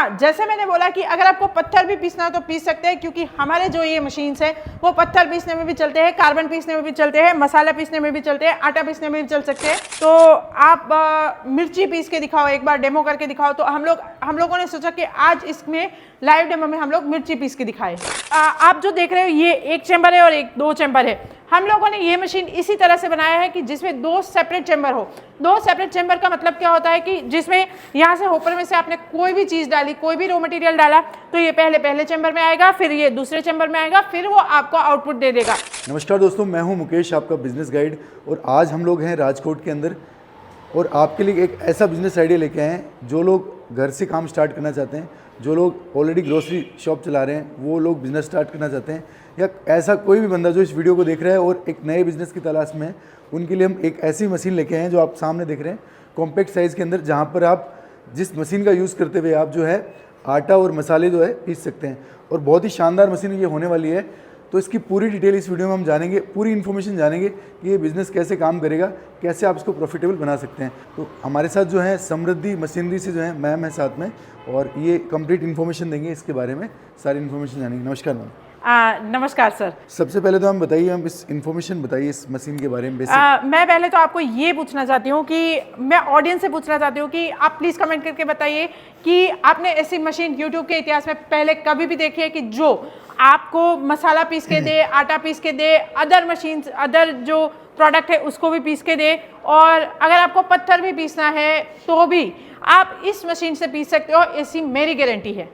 हाँ, जैसे मैंने बोला कि अगर आपको पत्थर भी पीसना हो तो पीस सकते हैं, क्योंकि हमारे जो ये मशीन्स हैं वो पत्थर पीसने में भी चलते हैं, कार्बन पीसने में भी चलते हैं, मसाला पीसने में भी चलते हैं, आटा पीसने में भी चल सकते हैं। तो आप मिर्ची पीस के दिखाओ, एक बार डेमो करके दिखाओ। तो हम लोगों ने सोचा कि आज इसमें लाइव डेमो में हम लोग मिर्ची पीस के दिखाएं। आप जो देख रहे हो ये एक चैम्बर है और एक 2 चैम्बर है। हम लोगों ने ये मशीन इसी तरह से बनाया है कि जिसमें 2 सेपरेट चैम्बर हो। 2 सेपरेट चैम्बर का मतलब क्या होता है कि जिसमें यहाँ से होपर में से आपने कोई भी चीज़ डाली, कोई भी रॉ मटेरियल डाला, तो ये पहले चैम्बर में आएगा, फिर ये दूसरे चैम्बर में आएगा, फिर वो आपको आउटपुट दे देगा। नमस्कार दोस्तों, मैं हूं मुकेश, आपका बिजनेस गाइड। और आज हम लोग हैं राजकोट के अंदर और आपके लिए एक ऐसा बिजनेस आइडिया लेके आए हैं। जो लोग घर से काम स्टार्ट करना चाहते हैं, जो लोग ऑलरेडी ग्रोसरी शॉप चला रहे हैं, वो लोग बिज़नेस स्टार्ट करना चाहते हैं, या ऐसा कोई भी बंदा जो इस वीडियो को देख रहा है और एक नए बिज़नेस की तलाश में है, उनके लिए हम एक ऐसी मशीन लेके आए हैं जो आप सामने देख रहे हैं, कॉम्पैक्ट साइज़ के अंदर, जहाँ पर आप जिस मशीन का यूज़ करते हुए आप जो है आटा और मसाले जो है पीस सकते हैं। और बहुत ही शानदार मशीन ये होने वाली है। तो इसकी पूरी डिटेल इस वीडियो में हम जानेंगे, पूरी इन्फॉर्मेशन जानेंगे कि ये बिज़नेस कैसे काम करेगा, कैसे आप इसको प्रॉफिटेबल बना सकते हैं। तो हमारे साथ जो है समृद्धि मशीनरी से जो है मैम है साथ में, और ये कंप्लीट इन्फॉर्मेशन देंगे, इसके बारे में सारी इन्फॉर्मेशन जानेंगे। नमस्कार मैम। नमस्कार सर। सबसे पहले तो हम बताइए, हम इस इन्फॉर्मेशन बताइए इस मशीन के बारे में बेसिक। मैं पहले तो आपको ये पूछना चाहती हूँ कि मैं ऑडियंस से पूछना चाहती हूँ कि आप प्लीज़ कमेंट करके बताइए कि आपने ऐसी मशीन यूट्यूब के इतिहास में पहले कभी भी देखी है कि जो आपको मसाला पीस के दे, आटा पीस के दे, अदर मशीन, अदर जो प्रोडक्ट है उसको भी पीस के दे, और अगर आपको पत्थर भी पीसना है तो भी आप इस मशीन से पीस सकते हो, ऐसी मेरी गारंटी है।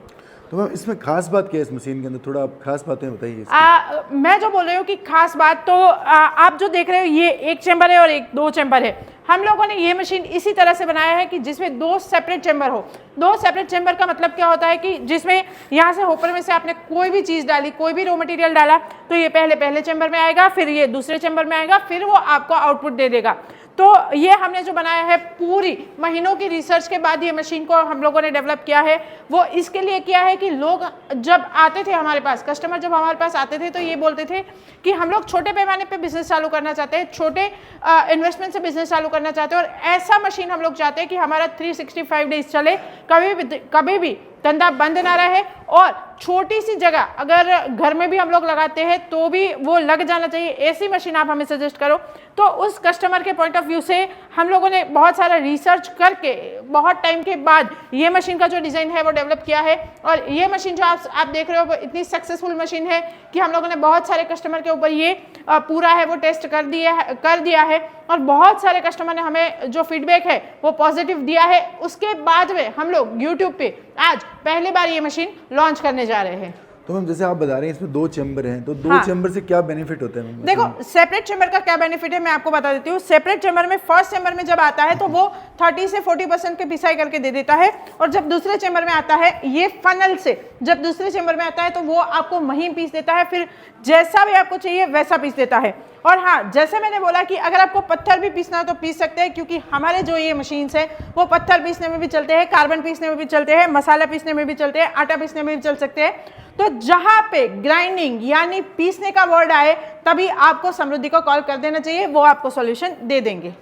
तो मैम इसमें खास बात क्या है इस मशीन के अंदर, थोड़ा आप खास बातें बताइए। मैं जो बोल रही हूँ कि खास बात, तो आप जो देख रहे हो ये एक चैम्बर है और एक 2 चैम्बर है। हम लोगों ने ये मशीन इसी तरह से बनाया है कि जिसमें 2 सेपरेट चैम्बर हो। 2 सेपरेट चैम्बर का मतलब क्या होता है कि जिसमें यहाँ से होपर में से आपने कोई भी चीज़ डाली, कोई भी रॉ मटेरियल डाला, तो ये पहले चैम्बर में आएगा, फिर ये दूसरे चैम्बर में आएगा, फिर वो आपको आउटपुट दे देगा। तो ये हमने जो बनाया है, पूरी महीनों की रिसर्च के बाद ये मशीन को हम लोगों ने डेवलप किया है। वो इसके लिए किया है कि लोग जब आते थे हमारे पास, कस्टमर जब हमारे पास आते थे, तो ये बोलते थे कि हम लोग छोटे पैमाने पे बिजनेस चालू करना चाहते हैं, छोटे इन्वेस्टमेंट से बिजनेस चालू करना चाहते हैं, और ऐसा मशीन हम लोग चाहते हैं कि हमारा 365 डेज चले, कभी भी धंधा बंद ना रहे, और छोटी सी जगह अगर घर में भी हम लोग लगाते हैं तो भी वो लग जाना चाहिए। ऐसी मशीन आप हमें सजेस्ट करो। तो उस कस्टमर के पॉइंट ऑफ व्यू से हम लोगों ने बहुत सारा रिसर्च करके बहुत टाइम के बाद ये मशीन का जो डिज़ाइन है वो डेवलप किया है। और ये मशीन जो आप देख रहे हो वो इतनी सक्सेसफुल मशीन है कि हम लोगों ने बहुत सारे कस्टमर के ऊपर ये पूरा है वो टेस्ट कर दिया है, और बहुत सारे कस्टमर ने हमें जो फीडबैक है वो पॉजिटिव दिया है। उसके बाद में हम लोग यूट्यूब पे आज पहली बार ये मशीन लॉन्च करने जा रहे हैं। तो मैम जैसे आप बता रहे हैं इसमें 2 चैम्बर हैं, तो 2 चैम्बर से क्या बेनिफिट होता है? देखो, सेपरेट चैम्बर का क्या बेनिफिट है मैं आपको बता देती हूँ। सेपरेट चैम्बर में फर्स्ट चैम्बर में जब आता है तो वो 30 से 40% के पिसाई करके दे देता है, और जब दूसरे चैम्बर में आता है ये फनल से, जब दूसरे चैम्बर में आता है तो वो आपको महीन पीस देता है, फिर जैसा भी आपको चाहिए वैसा पीस देता है। और हाँ, जैसे मैंने बोला कि अगर आपको पत्थर भी पीसना हो तो पीस सकते हैं, क्योंकि हमारे जो ये मशीन्स हैं वो पत्थर पीसने में भी चलते हैं, कार्बन पीसने में भी चलते हैं, मसाला पीसने में भी चलते हैं, आटा पीसने में भी चल सकते हैं। तो जहां पे ग्राइंडिंग यानी पीसने का वर्ड आए तभी आपको समृद्धि को कॉल कर देना चाहिए, वो आपको सॉल्यूशन दे देंगे।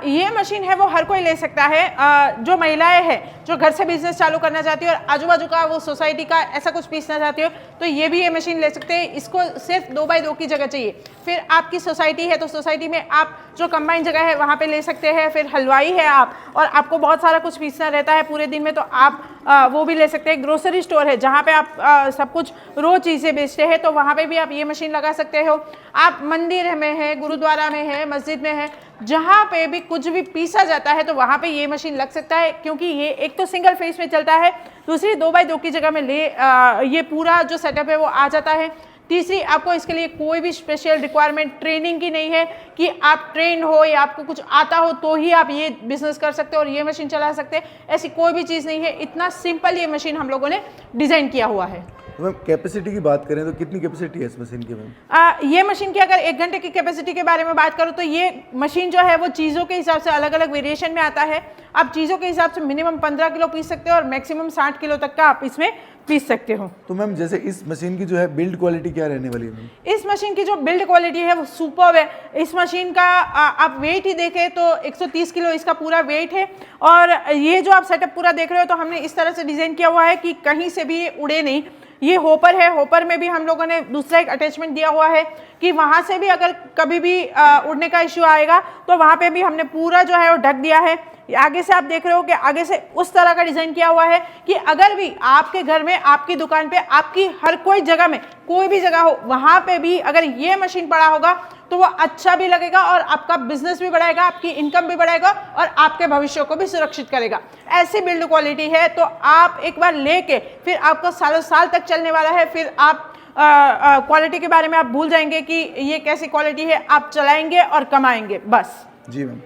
ये मशीन है वो हर कोई ले सकता है। जो महिलाएं हैं जो घर से बिजनेस चालू करना चाहती है और आजू बाजू का वो सोसाइटी का ऐसा कुछ पीसना चाहती हो, तो ये भी ये मशीन ले सकते हैं। इसको सिर्फ 2x2 की जगह चाहिए। फिर आपकी सोसाइटी है तो सोसाइटी में आप जो कंबाइंड जगह है वहाँ पे ले सकते हैं। फिर हलवाई है आप और आपको बहुत सारा कुछ पीसना रहता है पूरे दिन में, तो आप वो भी ले सकते हैं। ग्रोसरी स्टोर है जहाँ पे आप सब कुछ रो चीज़ें बेचते हैं, तो वहाँ पे भी आप ये मशीन लगा सकते हो। आप मंदिर में है, गुरुद्वारा में है, मस्जिद में है, जहाँ पे भी कुछ भी पीसा जाता है तो वहाँ पे ये मशीन लग सकता है, क्योंकि ये एक तो सिंगल फेस में चलता है, दूसरी 2x2 की जगह में ये पूरा जो सेटअप है वो आ जाता है। तीसरी, आपको इसके लिए कोई भी स्पेशल रिक्वायरमेंट ट्रेनिंग की नहीं है कि आप ट्रेन हो या आपको कुछ आता हो तो ही आप ये बिजनेस कर सकते हो और ये मशीन चला सकते हैं। ऐसी कोई भी चीज़ नहीं है। इतना सिंपल ये मशीन हम लोगों ने डिज़ाइन किया हुआ है। तो मैम कैपेसिटी की बात करें तो कितनी कैपेसिटी है इस मशीन की मैम? ये मशीन की अगर 1 घंटे की कैपेसिटी के बारे में बात करूँ तो ये मशीन जो है वो चीज़ों के हिसाब से अलग अलग वेरिएशन में आता है। आप चीज़ों के हिसाब से मिनिमम 15 किलो पीस सकते हो और मैक्सिमम 60 किलो तक का आप इसमें पीस सकते हो। तो मैम जैसे इस मशीन की जो है बिल्ड क्वालिटी क्या रहने वाली है मैम? इस मशीन की जो बिल्ड क्वालिटी है वो सुपर्ब है। इस मशीन का आप वेट ही देखें तो 130 किलो इसका पूरा वेट है। और ये जो आप सेटअप पूरा देख रहे हो तो हमने इस तरह से डिज़ाइन किया हुआ है कि कहीं से भी ये उड़े नहीं। ये होपर है, होपर में भी हम लोगों ने दूसरा एक अटैचमेंट दिया हुआ है कि वहाँ से भी अगर कभी भी उड़ने का इश्यू आएगा तो वहाँ पे भी हमने पूरा जो है वो ढक दिया है। आगे से आप देख रहे हो कि आगे से उस तरह का डिज़ाइन किया हुआ है कि अगर भी आपके घर में, आपकी दुकान पे, आपकी हर कोई जगह में, कोई भी जगह हो, वहाँ पे भी अगर ये मशीन पड़ा होगा तो वो अच्छा भी लगेगा और आपका बिजनेस भी बढ़ाएगा, आपकी इनकम भी बढ़ाएगा और आपके भविष्य को भी सुरक्षित करेगा। ऐसी बिल्ड क्वालिटी है तो आप एक बार लेके फिर आपको सालों साल तक चलने वाला है। फिर आप क्वालिटी के बारे में आप भूल जाएंगे कि ये कैसी क्वालिटी है, आप चलाएंगे और कमाएंगे बस। जी मैम।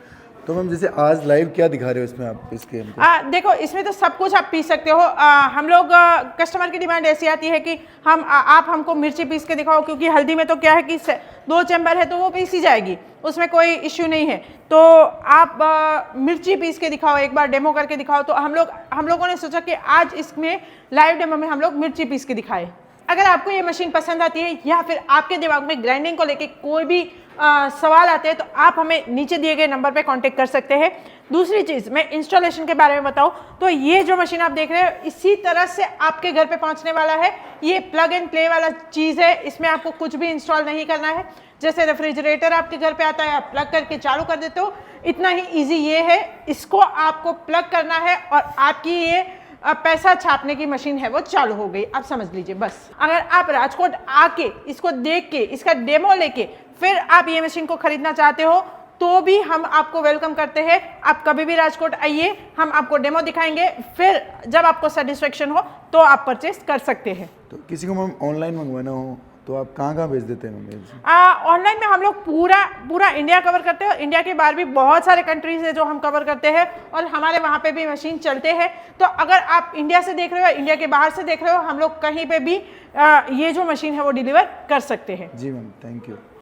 तो मैम जैसे आज लाइव क्या दिखा रहे हो इसमें आप इसके हमको? देखो इसमें तो सब कुछ आप पीस सकते हो। हम लोग कस्टमर की डिमांड ऐसी आती है कि आप हमको मिर्ची पीस के दिखाओ, क्योंकि हल्दी में तो क्या है कि 2 चैम्बर है तो वो पीसी जाएगी, उसमें कोई इश्यू नहीं है। तो आप मिर्ची पीस के दिखाओ, एक बार डेमो करके दिखाओ। तो हम लोगों ने सोचा कि आज इसमें लाइव डेमो में हम लोग मिर्ची पीस के दिखाए। अगर आपको ये मशीन पसंद आती है या फिर आपके दिमाग में ग्राइंडिंग को लेके कोई भी सवाल आते हैं तो आप हमें नीचे दिए गए नंबर पे कांटेक्ट कर सकते हैं। दूसरी चीज़, मैं इंस्टॉलेशन के बारे में बताऊं तो ये जो मशीन आप देख रहे हो इसी तरह से आपके घर पे पहुंचने वाला है। ये प्लग एंड प्ले वाला चीज़ है, इसमें आपको कुछ भी इंस्टॉल नहीं करना है। जैसे रेफ्रिजरेटर आपके घर पे आता है, आप प्लग करके चालू कर देते हो, इतना ही ईजी ये है। इसको आपको प्लग करना है और आपकी ये पैसा छापने की मशीन है वो चालू हो गई, आप समझ लीजिए बस। अगर आप राजकोट आके इसको देख के, इसका डेमो लेके फिर आप ये मशीन को खरीदना चाहते हो तो भी हम आपको वेलकम करते हैं। आप कभी भी राजकोट आइए, हम आपको डेमो दिखाएंगे, फिर जब आपको सेटिस्फेक्शन हो तो आप परचेस कर सकते हैं। तो किसी को मैम ऑनलाइन मंगवाना हो तो आप कहाँ भेज देते हैं मैम? ऑनलाइन में हम लोग पूरा इंडिया कवर करते हैं और इंडिया के बाहर भी बहुत सारे कंट्रीज है जो हम कवर करते हैं और हमारे वहाँ पे भी मशीन चलते हैं। तो अगर आप इंडिया से देख रहे हो, इंडिया के बाहर से देख रहे हो, हम लोग कहीं पे भी ये जो मशीन है वो डिलीवर कर सकते हैं। जी मैम, थैंक यू।